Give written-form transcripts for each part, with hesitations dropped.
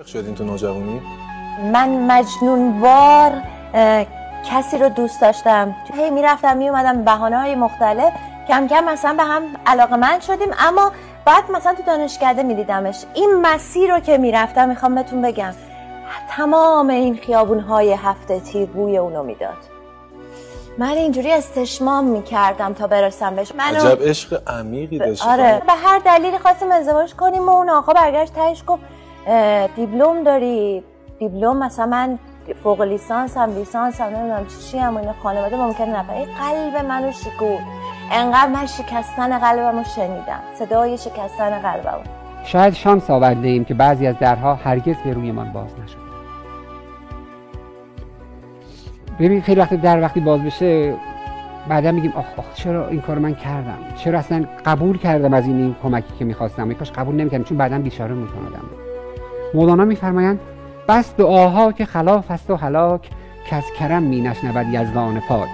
شدین تو نوجوانی؟ من مجنونوار کسی رو دوست داشتم. هی میرفتم میومدم بهانه‌های مختلف، کم کم مثلا به هم علاقه‌مند شدیم. اما بعد مثلا تو دانشکده میدیدمش. این مسیر رو که میرفتم میخوام بهتون بگم تمام این خیابون‌های هفته تیر بوی اونو میداد. من اینجوری استشمام میکردم تا برسم بهش. عجب عشق عمیقی داشتی. آره، به هر دلیلی خواستیم ازدواج کنیم و اون آقا برگشت تهش گفت دیپلم داری؟ دیپلم مثلا من فوق لیسانسم نمیدونم چی هم، اینا خانواده ممکنه نفهمه. قلب منو شکوند. انقدر من شکستن قلبمو شنیدم، صدای شکستن قلبمو. شاید شانس آورده ایم که بعضی از درها هرگز به رویمان باز نشد. ببین خیلی وقت در وقتی باز بشه بعدا میگیم آخ چرا این کارو من کردم، چرا اصلا قبول کردم از این کمکی که میخواستم، کاش قبول نمیکردم، چون بعدا بیچاره میکنه آدم. مولانا میفرمایند بس دعاها که خلاف است و هلاک، که از کرم می نشنود یزدان پاک.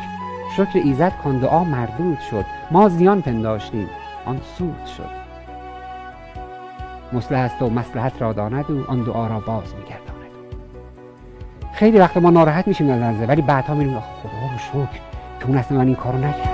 شکر ایزد کان دعا مردود شد، ما زیان پنداشتیم آن سود شد. مصلح است و مصلحت را داند و آن دعا را باز میگرداند. خیلی وقت ما ناراحت میشیم از لحظه، ولی بعدها میگیم خدا رو شکر که اون اصلا من این کارو نکردم.